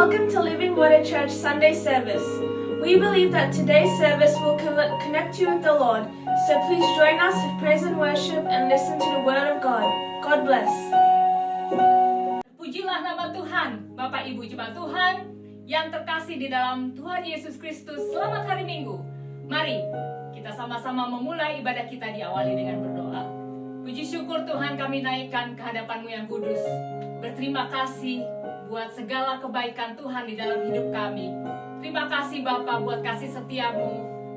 Welcome to Living Water Church Sunday service. We believe that today's service will connect you with the Lord, so please join us with praise and worship and listen to the Word of God. God bless. Pujilah nama Tuhan, Bapak Ibu jemaat Tuhan yang terkasih di dalam Tuhan Yesus Kristus. Selamat hari Minggu. Mari kita sama-sama memulai ibadah kita diawali dengan berdoa. Puji syukur Tuhan kami naikkan ke hadapan-Mu yang kudus. Berterima kasih buat segala kebaikan Tuhan di dalam hidup kami. Terima kasih Bapa buat kasih setia-Mu,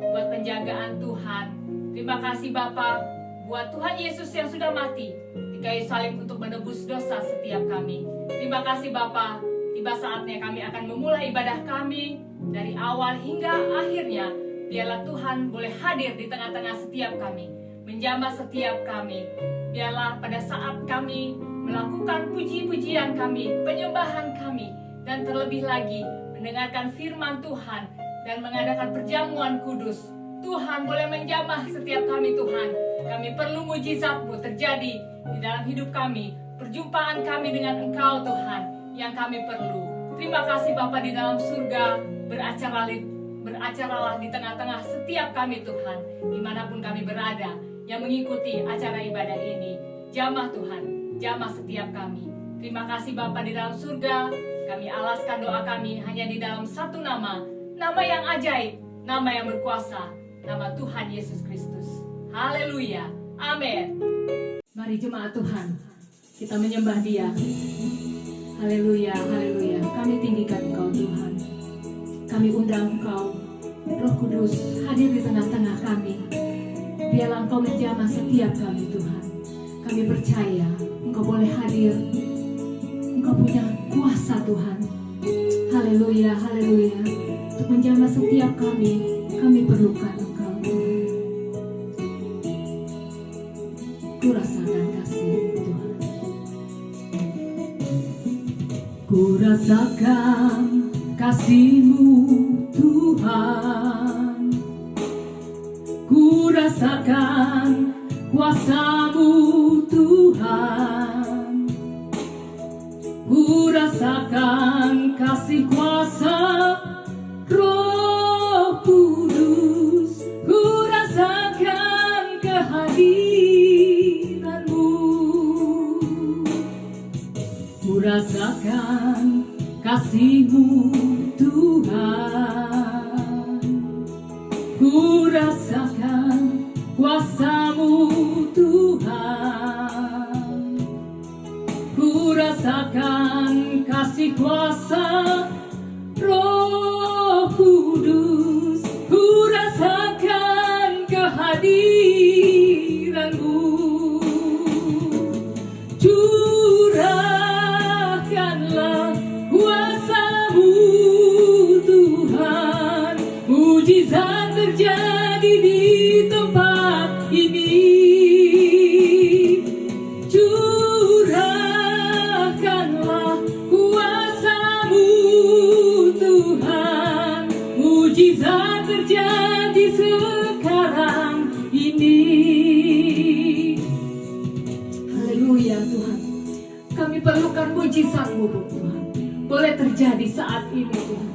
buat penjagaan Tuhan. Terima kasih Bapa buat Tuhan Yesus yang sudah mati di kayu salib untuk menebus dosa setiap kami. Terima kasih Bapa, tiba saatnya kami akan memulai ibadah kami dari awal hingga akhirnya. Biarlah Tuhan boleh hadir di tengah-tengah setiap kami, menjamah setiap kami. Biarlah pada saat kami melakukan puji-pujian kami, penyembahan kami, dan terlebih lagi mendengarkan firman Tuhan dan mengadakan perjamuan kudus, Tuhan boleh menjamah setiap kami Tuhan. Kami perlu mujizat-Mu terjadi di dalam hidup kami, perjumpaan kami dengan Engkau Tuhan yang kami perlu. Terima kasih Bapa di dalam surga, beracaralah di tengah-tengah setiap kami Tuhan, dimanapun kami berada yang mengikuti acara ibadah ini. Jamah Tuhan, jamah setiap kami. Terima kasih Bapa di dalam surga. Kami alaskan doa kami hanya di dalam satu nama yang ajaib, nama yang berkuasa, nama Tuhan Yesus Kristus. Haleluya, amin. Mari jemaat Tuhan, kita menyembah Dia. Haleluya, haleluya. Kami tinggikan Engkau Tuhan. Kami undang Engkau, Roh Kudus, hadir di tengah-tengah kami. Biarlah Engkau menjamah setiap kami Tuhan. Kami percaya Engkau boleh hadir. Engkau punya kuasa Tuhan. Haleluya, haleluya. Untuk menjamah setiap kami perlukan Engkau Tuhan. Ku rasakan kasih Tuhan. Ku rasakan kasih-Mu Tuhan. Ku rasakan kuasa-Mu Tuhan. Ku rasakan kasih kuasa Roh Kudus. Ku rasakan kehadiran-Mu. Ku rasakan kasih-Mu Tuhan. Ku rasakan kuasa-Mu Tuhan. Ku rasakan kasih kuasa Roh Kudus. Ku rasakan kehadiran-Mu. Curahkanlah kuasa-Mu Tuhan. Mujizat terjadi di tempat ini. Curahkanlah kuasa-Mu Tuhan. Mujizat terjadi sekarang ini. Haleluya Tuhan. Kami perlukan mujizat-Mu Tuhan. Boleh terjadi saat ini Tuhan.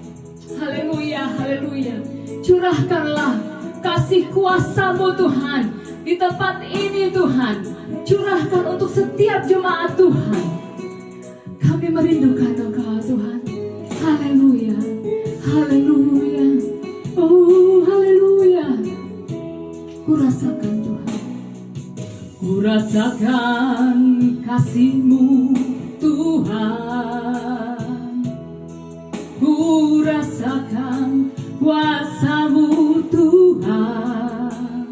Haleluya, haleluya. Curahkanlah kasih kuasa-Mu Tuhan di tempat ini Tuhan. Curahkan untuk setiap jemaat Tuhan. Kami merindukan Engkau Tuhan. Haleluya, haleluya. Oh haleluya. Ku rasakan Tuhan. Ku rasakan kasih-Mu Tuhan. Ku rasakan kuasa-Mu Tuhan.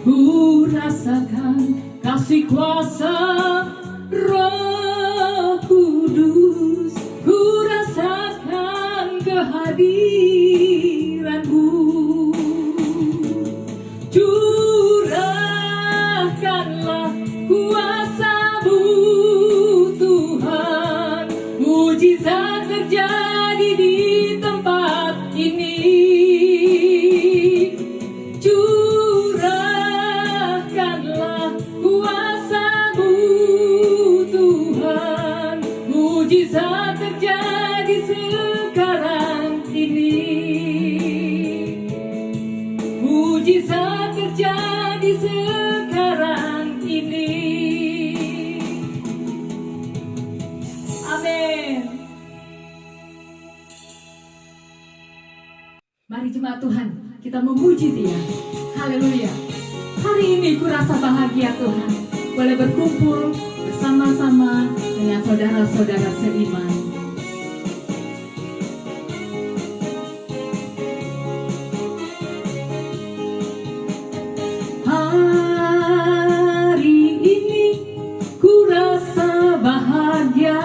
Ku rasakan kasih kuasa Roh Kudus. Ku rasakan kehadiran-Mu. Curahkanlah kuasa-Mu Tuhan. Mujizat terjadi di tempat ini. Curahkanlah kuasa-Mu Tuhan. Mujizat terjadi Amin. Mari jemaat Tuhan, kita memuji Dia. Haleluya. Hari ini kurasa bahagia Tuhan, boleh berkumpul bersama-sama dengan saudara-saudara seiman. Hari ini kurasa bahagia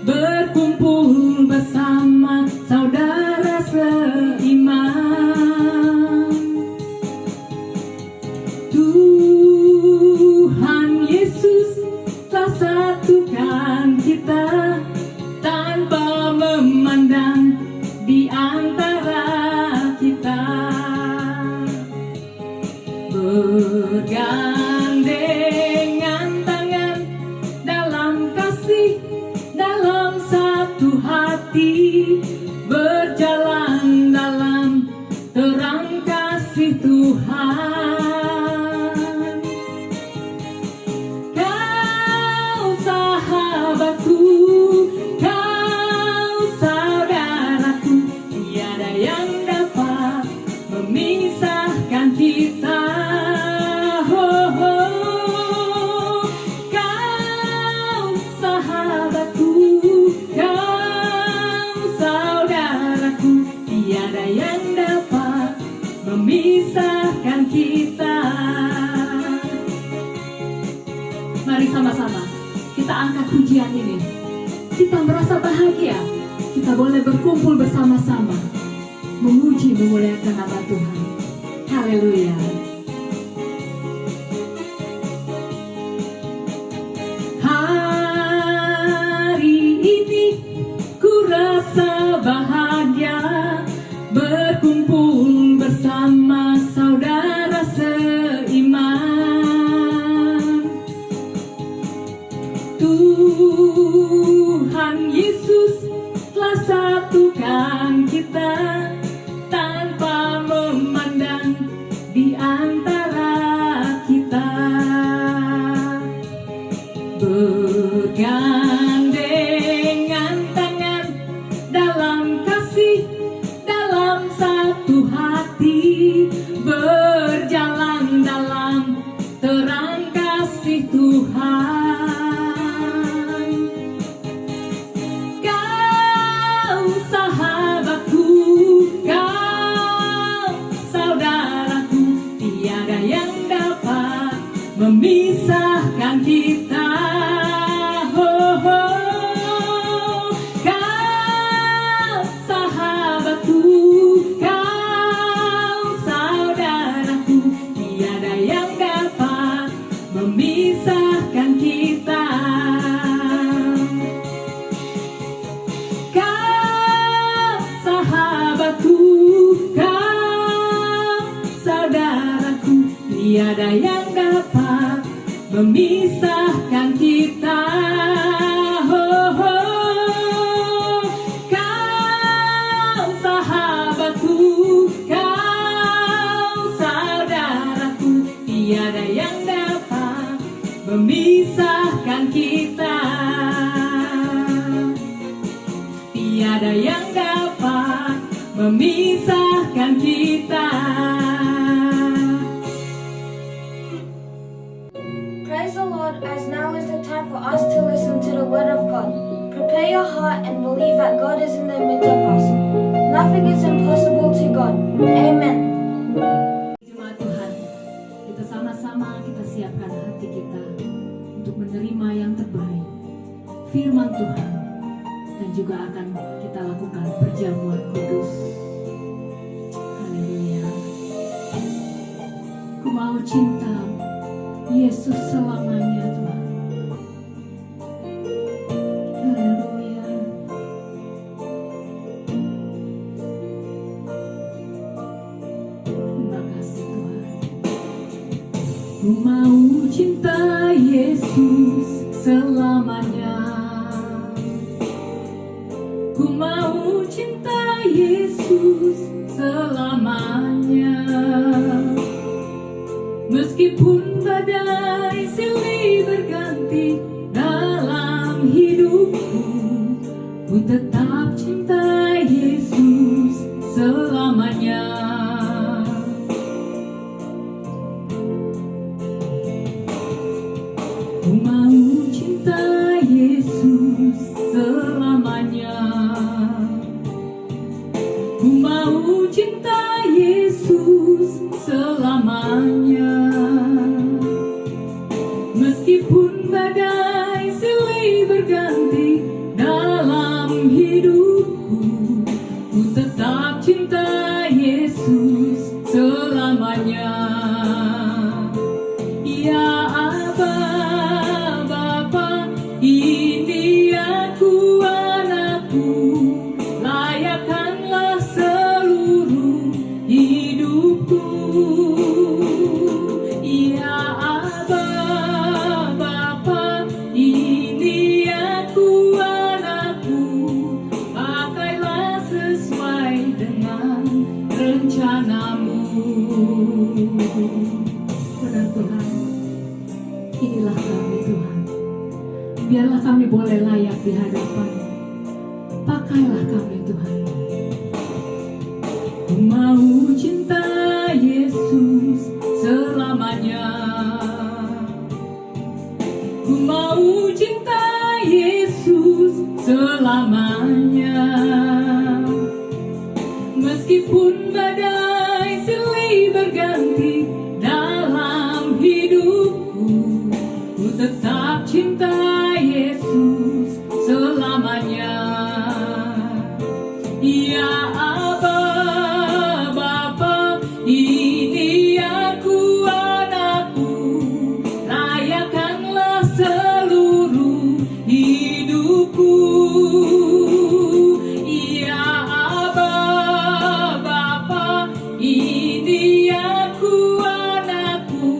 berkumpul bersama saudara seiman. Tuhan Yesus telah satukan kita tanpa memandang di antara kita. Bergandengan tangan dalam kasih, dalam satu hati, berjalan dalam terang kasih Tuhan. Kau sahabatku, kau saudaraku, tiada yang dapat memisahkan kita. Kau sahabatku, kau saudaraku, tiada yang dapat memisahkan kita. Mari sama-sama kita angkat pujian ini. Kita merasa bahagia, kita boleh berkumpul bersama-sama, memuji memuliakan nama Tuhan. Haleluya. Hari ini kurasa bahagia berkumpul bersama saudara seiman. Tuhan Yesus telah satukan kita tanpa memandang di antara kita. Bergandengan tangan dalam kasih, dalam satu hati, berjalan dalam terang kasih Tuhan. Kau sahabatku, kau saudaraku, tiada yang dapat memisahkan kita. Kau sahabatku, kau saudaraku, tiada yang dapat memisahkan kita. Kau sahabatku, kau saudaraku, tiada yang dapat memisahkan kita. Kau sahabatku, kau saudaraku, tiada yang dapat memisahkan kita. Tiada yang dapat memisahkan kita. Praise the Lord, as now is the time for us to listen to the Word of God. Prepare your heart and believe that God is in the midst of us. Nothing is impossible to God. Amen. Jemaat Tuhan, kita sama-sama kita siapkan hati kita untuk menerima yang terbaik, firman Tuhan, dan juga akan kita lakukan perjamuan kudus. Haleluya. Ku mau cinta Yesus selamanya Tuhan. Haleluya. Terima kasih Tuhan. Ku mau cinta Yesus selamanya. Ku mau cinta Yesus selamanya. Meskipun badai silih berganti dalam hidupku, Ku tetap cinta Yesus selamanya. Ku mau cinta Yesus selamanya. Ku mau cinta Yesus selamanya. Meskipun badai silih berganti dalam hidupku, ku tetap cinta Yesus selamanya. Ya Aba, Bapa, ini aku anakku, layakkanlah seluruh hidupku. Ya Aba, Bapa, ini aku anakku, pakailah sesuai dengan rencanamu. Benar Tuhan, inilah kami Tuhan. Biarlah kami boleh layak di hadapan. Pakailah kami Tuhan. Ku mau cinta Yesus selamanya. Ku mau cinta Yesus selamanya. Meskipun badai silih berganti dalam hidupku, ku tetap cinta Yesus selamanya. Ya Aba, Bapa, ini aku anakku, layakkanlah seluruh hidupku. Ya Aba, Bapa, ini aku anakku,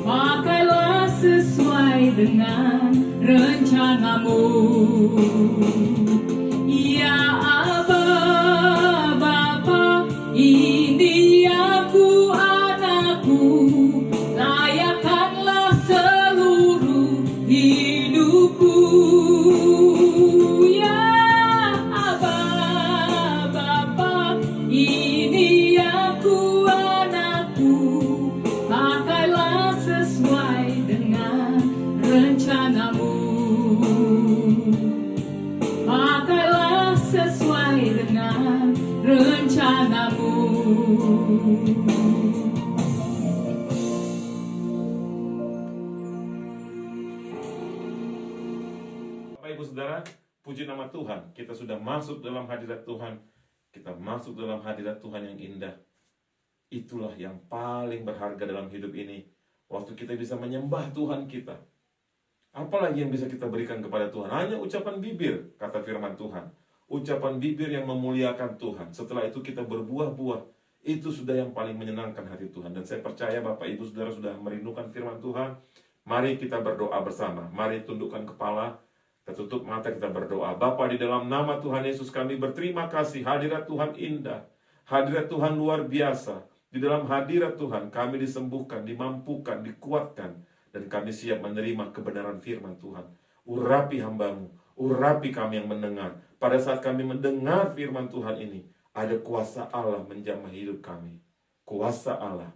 pakailah sesuai dengan rencanamu. Ya Aba, Bapa, ini aku anakku, layakkanlah seluruh hidupku. Ya Aba, Bapa, ini aku anakku, pakailah sesuai dengan rencanamu. Pakailah sesuai dengan rencanamu. Bapak Ibu Saudara, puji nama Tuhan. Kita sudah masuk dalam hadirat Tuhan. Kita masuk dalam hadirat Tuhan yang indah. Itulah yang paling berharga dalam hidup ini. Waktu kita bisa menyembah Tuhan kita. Apalagi yang bisa kita berikan kepada Tuhan? Hanya ucapan bibir, kata firman Tuhan. Ucapan bibir yang memuliakan Tuhan. Setelah itu kita berbuah-buah. Itu sudah yang paling menyenangkan hati Tuhan. Dan saya percaya Bapak Ibu Saudara sudah merindukan firman Tuhan. Mari kita berdoa bersama. Mari tundukkan kepala. Kita tutup mata, kita berdoa. Bapa, di dalam nama Tuhan Yesus kami berterima kasih. Hadirat Tuhan indah. Hadirat Tuhan luar biasa. Di dalam hadirat Tuhan kami disembuhkan, dimampukan, dikuatkan. Dan kami siap menerima kebenaran firman Tuhan. Urapi hambamu, urapi kami yang mendengar. Pada saat kami mendengar firman Tuhan ini, ada kuasa Allah menjamah hidup kami. Kuasa Allah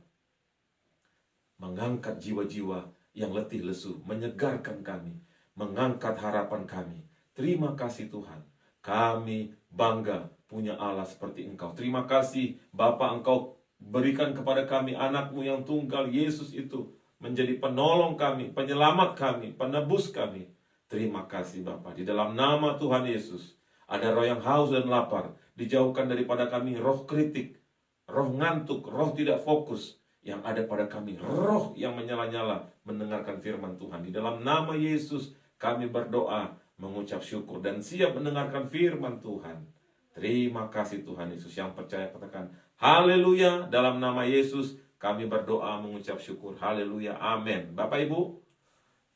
mengangkat jiwa-jiwa yang letih lesu, menyegarkan kami, mengangkat harapan kami. Terima kasih Tuhan. Kami bangga punya Allah seperti Engkau. Terima kasih Bapa, Engkau berikan kepada kami anakmu yang tunggal, Yesus itu menjadi penolong kami, penyelamat kami, penebus kami. Terima kasih Bapa. Di dalam nama Tuhan Yesus, ada roh yang haus dan lapar. Dijauhkan daripada kami roh kritik, roh ngantuk, roh tidak fokus. Yang ada pada kami roh yang menyala-nyala mendengarkan firman Tuhan. Di dalam nama Yesus kami berdoa, mengucap syukur dan siap mendengarkan firman Tuhan. Terima kasih Tuhan Yesus. Yang percaya katakan haleluya. Dalam nama Yesus kami berdoa, mengucap syukur. Haleluya, amin. Bapak Ibu,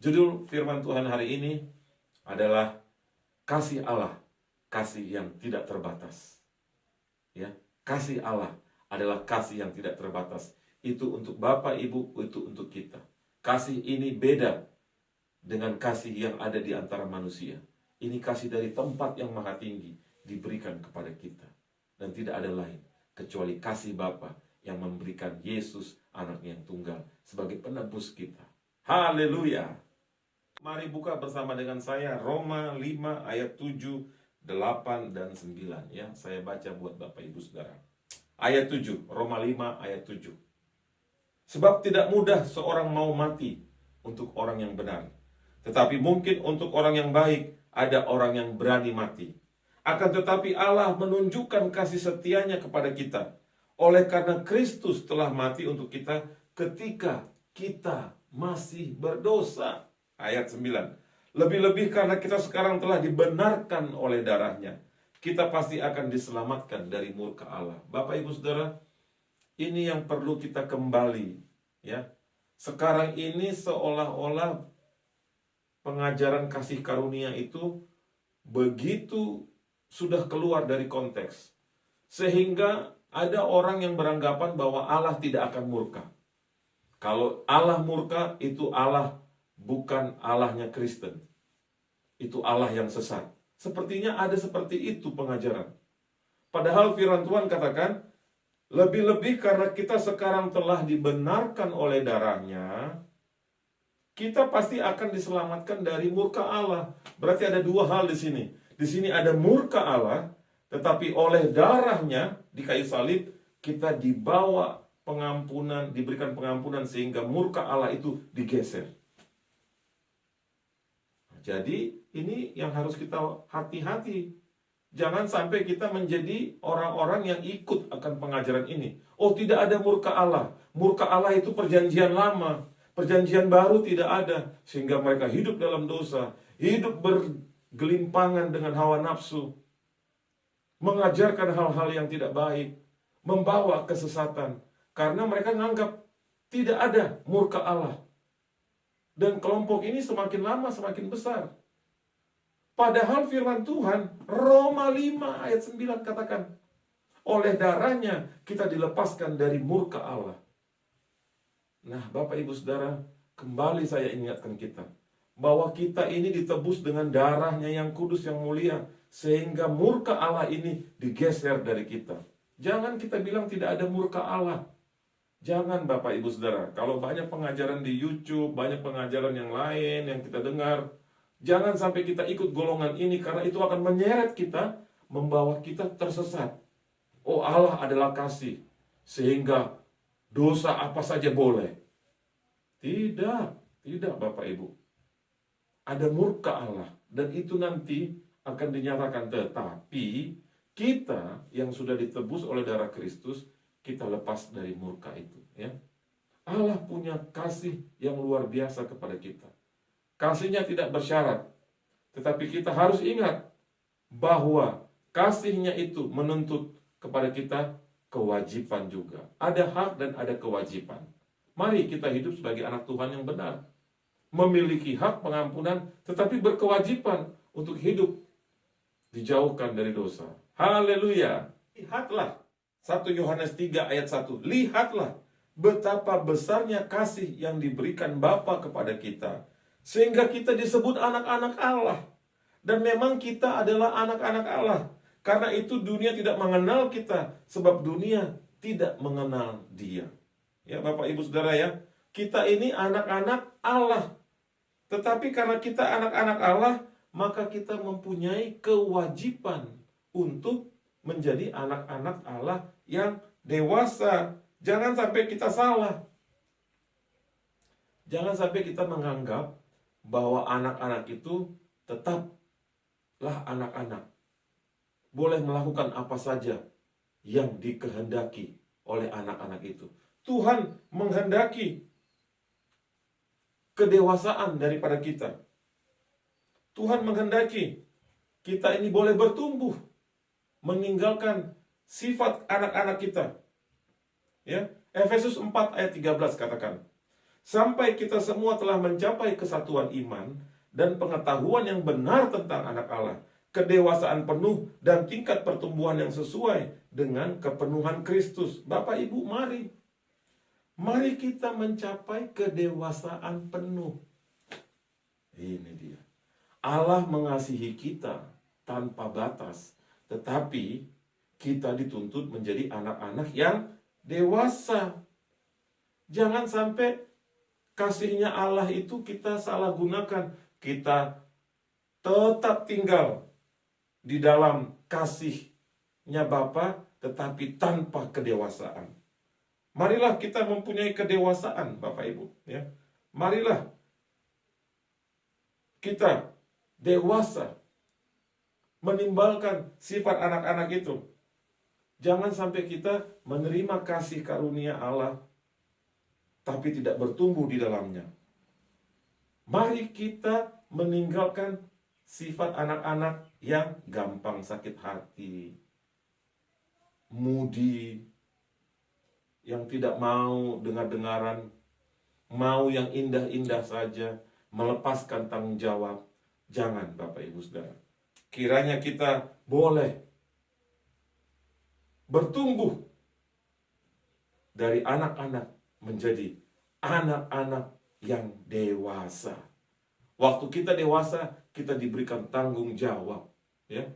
judul firman Tuhan hari ini adalah kasih Allah, kasih yang tidak terbatas. Ya, kasih Allah adalah kasih yang tidak terbatas. Itu untuk Bapak Ibu, itu untuk kita. Kasih ini beda dengan kasih yang ada di antara manusia. Ini kasih dari tempat yang maha tinggi diberikan kepada kita. Dan tidak ada lain kecuali kasih Bapa yang memberikan Yesus anaknya yang tunggal sebagai penebus kita. Haleluya. Mari buka bersama dengan saya Roma 5 ayat 7, 8, dan 9 ya. Saya baca buat Bapak Ibu Saudara. Ayat 7, Roma 5 ayat 7. Sebab tidak mudah seorang mau mati untuk orang yang benar. Tetapi mungkin untuk orang yang baik ada orang yang berani mati. Akan tetapi Allah menunjukkan kasih setianya kepada kita oleh karena Kristus telah mati untuk kita ketika kita masih berdosa. Ayat 9. Lebih-lebih karena kita sekarang telah dibenarkan oleh darahnya, kita pasti akan diselamatkan dari murka Allah. Bapak Ibu Saudara, ini yang perlu kita kembali ya. Sekarang ini seolah-olah pengajaran kasih karunia itu begitu sudah keluar dari konteks, sehingga ada orang yang beranggapan bahwa Allah tidak akan murka. Kalau Allah murka, itu Allah bukan Allahnya Kristen, itu Allah yang sesat. Sepertinya ada seperti itu pengajaran. Padahal firman Tuhan katakan, lebih-lebih karena kita sekarang telah dibenarkan oleh darahnya, kita pasti akan diselamatkan dari murka Allah. Berarti ada dua hal di sini. Di sini ada murka Allah, tetapi oleh darahnya di kayu salib kita dibawa pengampunan, diberikan pengampunan sehingga murka Allah itu digeser. Jadi ini yang harus kita hati-hati. Jangan sampai kita menjadi orang-orang yang ikut akan pengajaran ini. Oh, tidak ada murka Allah. Murka Allah itu perjanjian lama. Perjanjian baru tidak ada. Sehingga mereka hidup dalam dosa. Hidup bergelimpangan dengan hawa nafsu. Mengajarkan hal-hal yang tidak baik. Membawa kesesatan. Karena mereka menganggap tidak ada murka Allah. Dan kelompok ini semakin lama semakin besar. Padahal firman Tuhan, Roma 5 ayat 9 katakan, oleh darahnya kita dilepaskan dari murka Allah. Nah, Bapak Ibu Saudara, kembali saya ingatkan kita, bahwa kita ini ditebus dengan darahnya yang kudus, yang mulia, sehingga murka Allah ini digeser dari kita. Jangan kita bilang tidak ada murka Allah. Jangan Bapak Ibu Saudara, kalau banyak pengajaran di YouTube, banyak pengajaran yang lain yang kita dengar, jangan sampai kita ikut golongan ini, karena itu akan menyeret kita, membawa kita tersesat. Oh, Allah adalah kasih, sehingga dosa apa saja boleh. Tidak Bapak Ibu. Ada murka Allah, dan itu nanti akan dinyatakan. Tetapi kita yang sudah ditebus oleh darah Kristus, kita lepas dari murka itu ya. Allah punya kasih yang luar biasa kepada kita. Kasihnya tidak bersyarat. Tetapi kita harus ingat bahwa kasihnya itu menuntut kepada kita kewajiban juga. Ada hak dan ada kewajiban. Mari kita hidup sebagai anak Tuhan yang benar. Memiliki hak pengampunan, tetapi berkewajiban untuk hidup dijauhkan dari dosa. Haleluya. Lihatlah 1 Yohanes 3 ayat 1. Lihatlah betapa besarnya kasih yang diberikan Bapa kepada kita, sehingga kita disebut anak-anak Allah. Dan memang kita adalah anak-anak Allah. Karena itu dunia tidak mengenal kita, sebab dunia tidak mengenal Dia. Ya Bapak Ibu Saudara ya, kita ini anak-anak Allah. Tetapi karena kita anak-anak Allah, maka kita mempunyai kewajiban untuk menjadi anak-anak Allah yang dewasa. Jangan sampai kita salah. Jangan sampai kita menganggap bahwa anak-anak itu tetaplah anak-anak. Boleh melakukan apa saja yang dikehendaki oleh anak-anak itu. Tuhan menghendaki kedewasaan daripada kita. Tuhan menghendaki kita ini boleh bertumbuh, meninggalkan sifat anak-anak kita. Ya, Efesus 4 ayat 13 katakan, sampai kita semua telah mencapai kesatuan iman dan pengetahuan yang benar tentang anak Allah, kedewasaan penuh dan tingkat pertumbuhan yang sesuai dengan kepenuhan Kristus. Bapak Ibu, mari kita mencapai kedewasaan penuh. Ini dia. Allah mengasihi kita tanpa batas, tetapi kita dituntut menjadi anak-anak yang dewasa. Jangan sampai kasihnya Allah itu kita salah gunakan. Kita tetap tinggal di dalam kasihnya Bapa, tetapi tanpa kedewasaan. Marilah kita mempunyai kedewasaan, Bapak Ibu. Ya. Marilah kita dewasa, menimbalkan sifat anak-anak itu. Jangan sampai kita menerima kasih karunia Allah, tapi tidak bertumbuh di dalamnya. Mari kita meninggalkan sifat anak-anak yang gampang sakit hati, mudi, yang tidak mau dengar-dengaran, mau yang indah-indah saja, melepaskan tanggung jawab. Jangan, Bapak Ibu Saudara. Kiranya kita boleh bertumbuh dari anak-anak menjadi anak-anak yang dewasa. Waktu kita dewasa, kita diberikan tanggung jawab. Ya.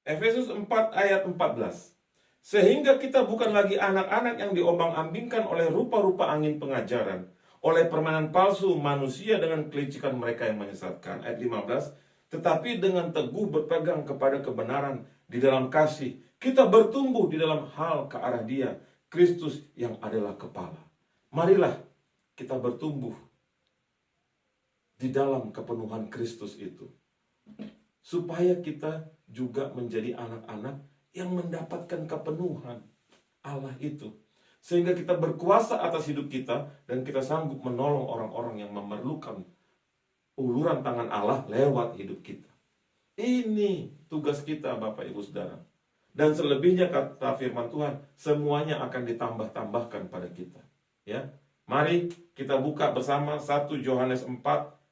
Efesus 4 ayat 14. Sehingga kita bukan lagi anak-anak yang diombang-ambingkan oleh rupa-rupa angin pengajaran, oleh permainan palsu manusia dengan kelicikan mereka yang menyesatkan. Ayat 15. Tetapi dengan teguh berpegang kepada kebenaran di dalam kasih, kita bertumbuh di dalam hal ke arah Dia, Kristus yang adalah kepala. Marilah kita bertumbuh di dalam kepenuhan Kristus itu, supaya kita juga menjadi anak-anak yang mendapatkan kepenuhan Allah itu, sehingga kita berkuasa atas hidup kita dan kita sanggup menolong orang-orang yang memerlukan uluran tangan Allah lewat hidup kita. Ini tugas kita, Bapak Ibu Saudara. Dan selebihnya, kata firman Tuhan, semuanya akan ditambah-tambahkan pada kita. Ya, mari kita buka bersama 1 Yohanes 4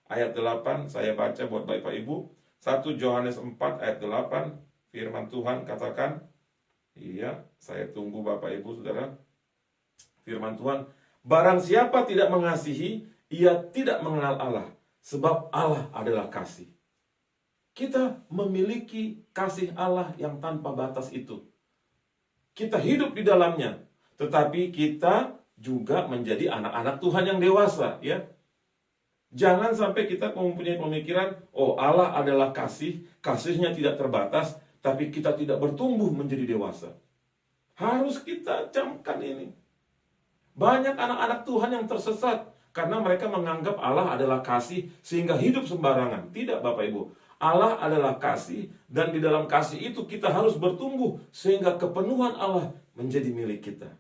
ayat 8. Saya baca buat Bapak Ibu. 1 Yohanes 4 ayat 8. Firman Tuhan katakan, iya, saya tunggu Bapak Ibu Saudara. Firman Tuhan, barang siapa tidak mengasihi, ia tidak mengenal Allah, sebab Allah adalah kasih. Kita memiliki kasih Allah yang tanpa batas itu. Kita hidup di dalamnya, tetapi kita juga menjadi anak-anak Tuhan yang dewasa, ya. Jangan sampai kita mempunyai pemikiran, oh Allah adalah kasih, kasihnya tidak terbatas, tapi kita tidak bertumbuh menjadi dewasa. Harus kita camkan ini. Banyak anak-anak Tuhan yang tersesat karena mereka menganggap Allah adalah kasih sehingga hidup sembarangan. Tidak, Bapak Ibu. Allah adalah kasih, dan di dalam kasih itu kita harus bertumbuh sehingga kepenuhan Allah menjadi milik kita.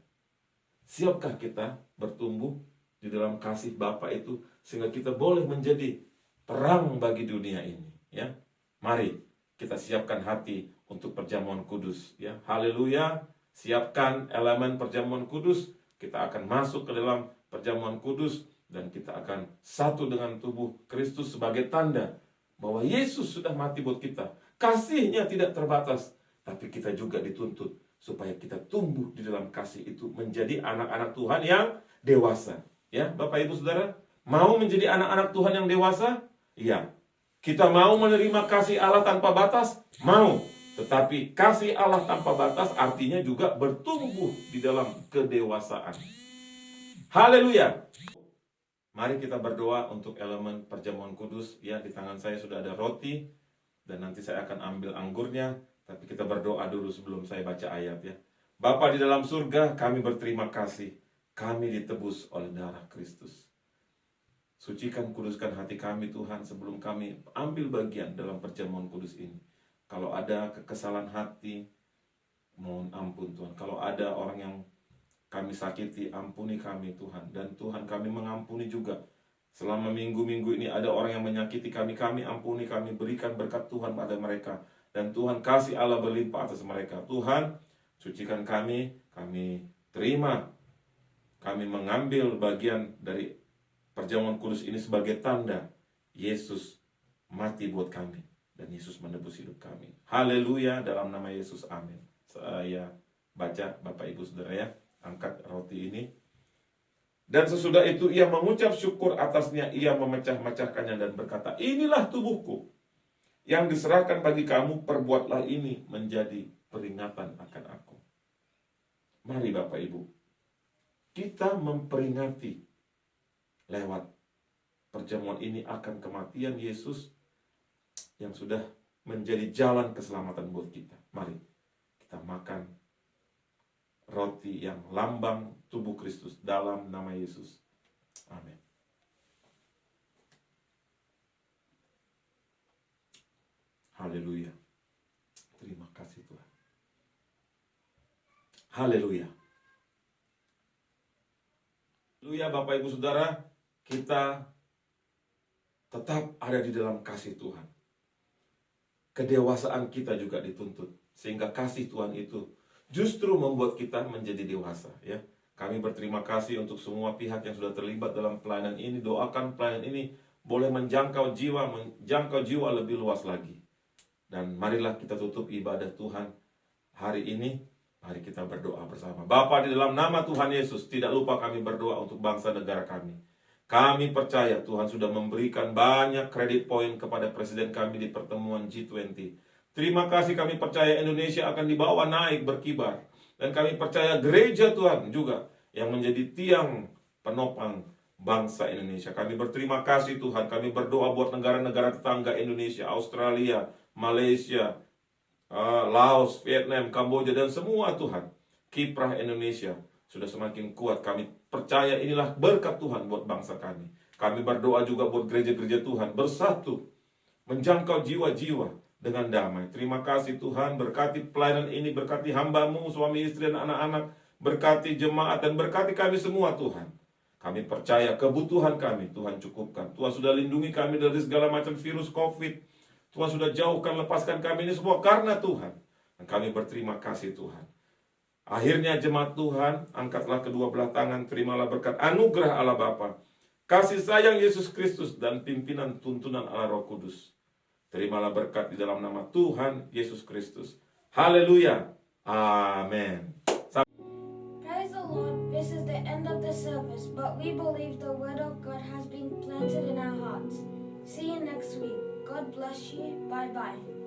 Siapkah kita bertumbuh di dalam kasih Bapa itu sehingga kita boleh menjadi terang bagi dunia ini, ya? Mari kita siapkan hati untuk perjamuan kudus, ya. Haleluya. Siapkan elemen perjamuan kudus. Kita akan masuk ke dalam perjamuan kudus dan kita akan satu dengan tubuh Kristus sebagai tanda bahwa Yesus sudah mati buat kita. Kasihnya tidak terbatas, tapi kita juga dituntut supaya kita tumbuh di dalam kasih itu menjadi anak-anak Tuhan yang dewasa. Ya, Bapak Ibu Saudara, mau menjadi anak-anak Tuhan yang dewasa? Iya. Kita mau menerima kasih Allah tanpa batas? Mau. Tetapi kasih Allah tanpa batas artinya juga bertumbuh di dalam kedewasaan. Haleluya. Mari kita berdoa untuk elemen perjamuan kudus. Ya, di tangan saya sudah ada roti dan nanti saya akan ambil anggurnya. Tapi kita berdoa dulu sebelum saya baca ayat, ya. Bapa di dalam surga, kami berterima kasih. Kami ditebus oleh darah Kristus. Sucikan, kuduskan hati kami Tuhan sebelum kami ambil bagian dalam perjamuan kudus ini. Kalau ada kekesalan hati, mohon ampun Tuhan. Kalau ada orang yang kami sakiti, ampuni kami Tuhan. Dan Tuhan, kami mengampuni juga. Selama minggu-minggu ini ada orang yang menyakiti kami, kami ampuni, kami berikan berkat Tuhan pada mereka. Dan Tuhan, kasih Allah berlimpah atas mereka. Tuhan, sucikan kami terima. Kami mengambil bagian dari perjamuan kudus ini sebagai tanda Yesus mati buat kami. Dan Yesus menebus hidup kami. Haleluya, dalam nama Yesus, amin. Saya baca, Bapak Ibu Saudara, ya. Angkat roti ini. Dan sesudah itu ia mengucap syukur atasnya, ia memecah-mecahkannya dan berkata, inilah tubuhku yang diserahkan bagi kamu, perbuatlah ini menjadi peringatan akan aku. Mari Bapak Ibu, kita memperingati lewat perjamuan ini akan kematian Yesus yang sudah menjadi jalan keselamatan buat kita. Mari kita makan roti yang lambang tubuh Kristus dalam nama Yesus. Amin. Haleluya. Terima kasih Tuhan. Haleluya. Haleluya Bapak Ibu Saudara, kita tetap ada di dalam kasih Tuhan. Kedewasaan kita juga dituntut, sehingga kasih Tuhan itu justru membuat kita menjadi dewasa, ya. Kami berterima kasih untuk semua pihak yang sudah terlibat dalam pelayanan ini. Doakan pelayanan ini boleh menjangkau jiwa lebih luas lagi. Dan marilah kita tutup ibadah Tuhan hari ini. Mari kita berdoa bersama. Bapa, di dalam nama Tuhan Yesus, tidak lupa kami berdoa untuk bangsa negara kami. Kami percaya Tuhan sudah memberikan banyak kredit poin kepada Presiden kami di pertemuan G20. Terima kasih, kami percaya Indonesia akan dibawa naik berkibar. Dan kami percaya gereja Tuhan juga yang menjadi tiang penopang bangsa Indonesia. Kami berterima kasih Tuhan. Kami berdoa buat negara-negara tetangga Indonesia, Australia, Malaysia, Laos, Vietnam, Kamboja, dan semua Tuhan. Kiprah Indonesia sudah semakin kuat. Kami percaya inilah berkat Tuhan buat bangsa kami. Kami berdoa juga buat gereja-gereja Tuhan bersatu, menjangkau jiwa-jiwa dengan damai. Terima kasih Tuhan, berkati pelayanan ini, berkati hamba-Mu, suami istri dan anak-anak, berkati jemaat dan berkati kami semua Tuhan. Kami percaya kebutuhan kami Tuhan cukupkan. Tuhan sudah lindungi kami dari segala macam virus COVID. Tuhan sudah jauhkan, lepaskan kami ini semua karena Tuhan. Dan kami berterima kasih Tuhan. Akhirnya jemaat Tuhan, angkatlah kedua belah tangan, terimalah berkat anugerah Allah Bapa, kasih sayang Yesus Kristus, dan pimpinan tuntunan Allah Roh Kudus. Terimalah berkat di dalam nama Tuhan Yesus Kristus. Haleluya. Amin. Praise the Lord. This is the end of the service, but we believe the Word of God has been planted in our hearts. See you next week. God bless you. Bye-bye.